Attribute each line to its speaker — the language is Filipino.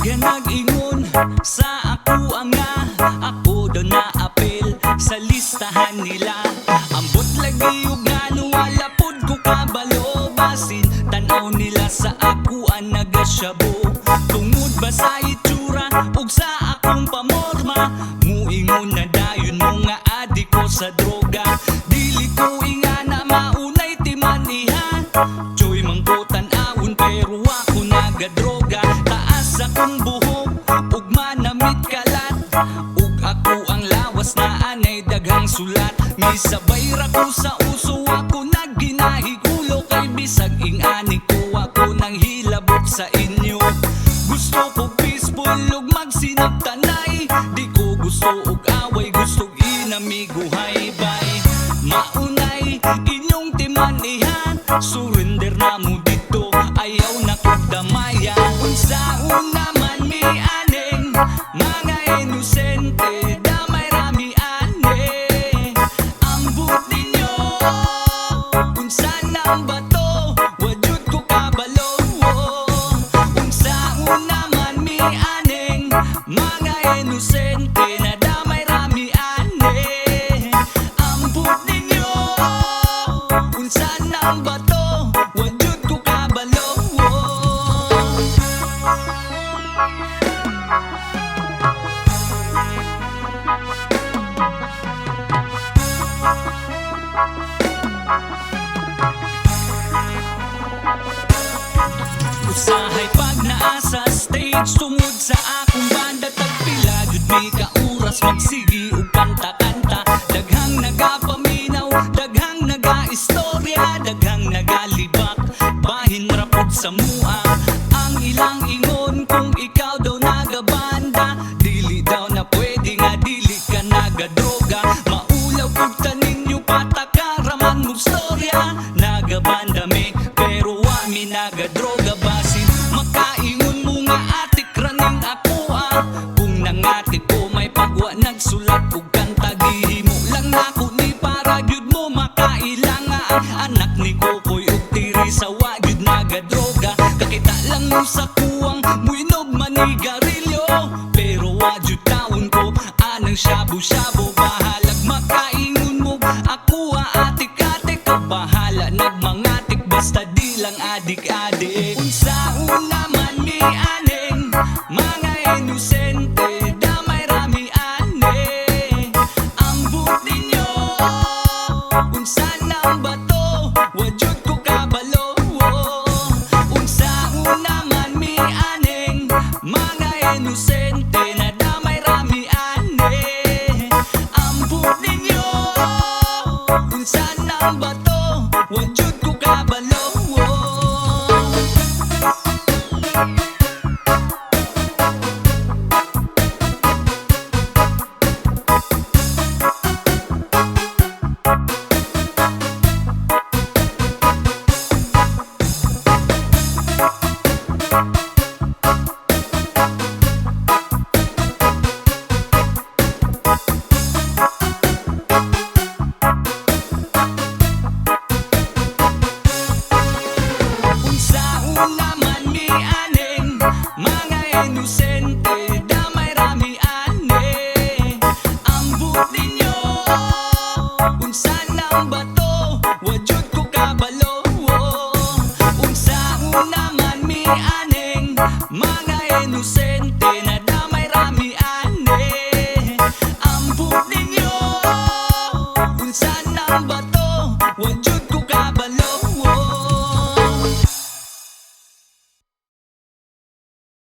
Speaker 1: Daghan nag-ingon sa ako nga ako daw na-apil sa listahan nila. Ambot lagi ug ngano wala pod ko kabalo, basin tanaw nila sa ako ang nagasyabo. Tungod ba sa itsura ug sa akong pamorma, muingon na dayon mo nga adik ko sa droga. Dili ko ingana maunay timanihan, choy mangkutan awon pero ako nagadroga. Taas akong buhok ug manamit kalat, ug ako ang lawas na anay daghang sulat. Misabay ra ko sa uso ako nagginahigulo, kay bisag ingani ko ako nang hilabot sa inyo. Gusto ko peaceful ug magsinabtanay, di ko gusto og away, gusto inamiguhay bay. Maunay inyong timanihan, surrender na mo dito, ayaw na kog damayan. Unsaon naman mi aning mga inosente, damay rami ane ambot ninyo. Unsa nang bato, wajud ko kabalo. Unsaon naman mi aning mga inosente na damay rami ane ambot ninyo. Unsa nang bato, wajud ko kabalo. Usahay pag naa sa stage, tungod sa akong banda, tagpila jud mi ka oras magsigi ug kanta-kanta. Daghang nagapaminaw, daghang nagaistorya, daghang nagalibak, bahin ra pod sa mua. Ang ilang ingon kung ikaw daw nagabanda, dili daw na pwede nga dili ka nagadroga. Maulaw pud taninyo patakaraman mo storya, nagabanda mi pero wa mi nagadroga. Basin makaingon mo nga atik raning ako kung nangatik ko may pagwa nagsulat ug kanta, gihimo lang nako ni para gyud mo makailanga. Anak ni Kokoy ug Teresa wa gyud nagadroga, kakita lang mo sa kuwang muinog manigarilyo, pero wa gyud taon ko anang shabu-shabu. Bahalag makaingon mo ako atik-atik, bahala nagmangatik basta di lang adik-adik. Unsaon naman mi aning mga inosente, damay rami ane ambot ninyo. Unsa nang bato, wajud ko kabalo. Unsaon naman mi aning mga inosente na damay rami ane ambot ninyo. Unsa nang bato, wajud ko kabalo. Unsaon naman mi aning mga inosente, damay rami ane ambot ninyo. Unsa nang bato, wajud ko kabalo. Unsaon naman mi aning mga inosente na damay rami ane ambot ninyo. Unsa